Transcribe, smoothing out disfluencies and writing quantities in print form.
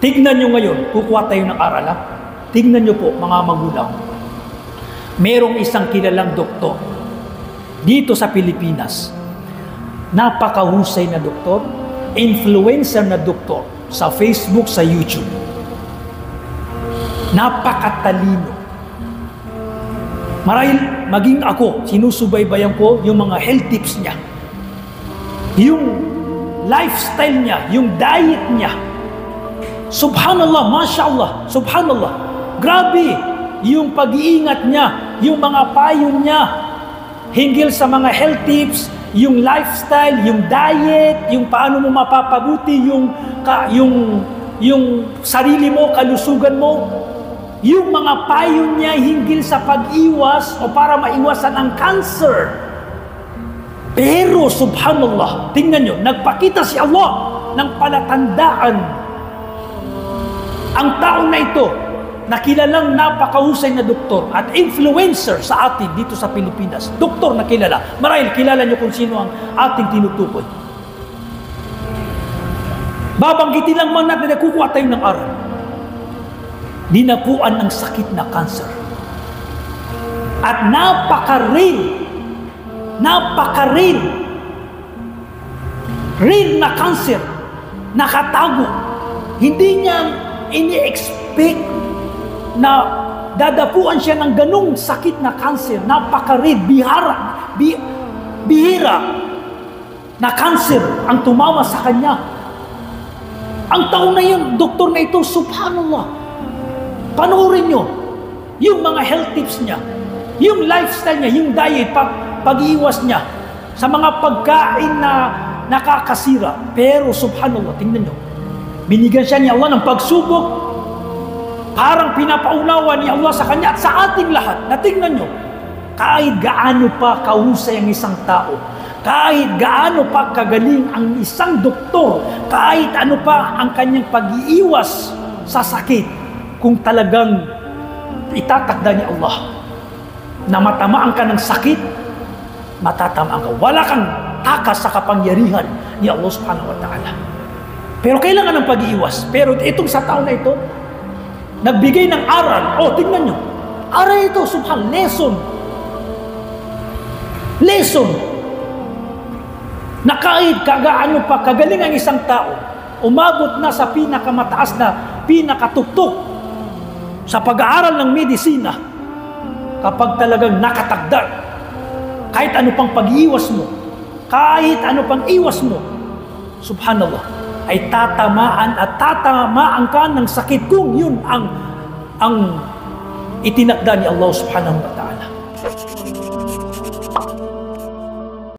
Tignan nyo ngayon, kukuha tayo ng aral ha. Tignan nyo po mga magulang. Merong isang kilalang doktor dito sa Pilipinas. Napakahusay na doktor, influencer na doktor sa Facebook, sa YouTube. Napakatalino. Marahil maging ako, sinusubaybayan ko yung mga health tips niya. Yung lifestyle niya, yung diet niya. Subhanallah, mashallah, subhanallah. Grabe yung pag-iingat niya, yung mga payo niya hinggil sa mga health tips, yung lifestyle, yung diet, yung paano mo mapapabuti yung sarili mo, kalusugan mo. Yung mga payo niya hinggil sa pag-iwas o para maiwasan ang cancer. Pero subhanallah, tingnan nyo, nagpakita si Allah ng palatandaan. Ang tao na ito, nakilalang napakahusay na doktor at influencer sa atin dito sa Pilipinas. Doktor na kilala. Marahil kilala nyo kung sino ang ating tinutukoy. Babanggitin lang man natin na kukuha tayo ng aral. Dinapuan ng sakit na cancer. At napaka-rare na cancer, nakatago. Hindi niya ini-expect na dadapuan siya ng ganong sakit na cancer. Napaka-rare, bihira na cancer ang tumama sa kanya. Ang tao na yun, doktor na ito, subhanallah. Panoorin nyo yung mga health tips niya, yung lifestyle niya, yung diet, pag-iwas niya sa mga pagkain na nakakasira. Pero subhanallah, tingnan nyo, binigyan siya ni Allah ng pagsubok. Parang pinapaunawa ni Allah sa kanya at sa ating lahat. Na tingnan nyo, kahit gaano pa kahusay ang isang tao, kahit gaano pa kagaling ang isang doktor, kahit ano pa ang kanyang pag-iiwas sa sakit, kung talagang itatakda ni Allah na matamaan ka ng sakit, matatamaan ka. Wala kang takas sa kapangyarihan ni Allah subhanahu wa ta'ala. Pero kailangan ng pag-iiwas. Pero itong sa tao na ito, nagbigay ng aral. Oh, tingnan nyo. Aral ito, subhan, lesson. Lesson. Na kahit kagaano pa, kagaling ang isang tao, umabot na sa pinakamataas na, pinakatuktok sa pag-aaral ng medisina, kapag talagang nakatagdar, kahit ano pang pag-iwas mo, kahit ano pang iwas mo, subhanallah, ay tatamaan at tatamaan ka ng sakit kung yun ang itinakda ni Allah subhanahu wa ta'ala.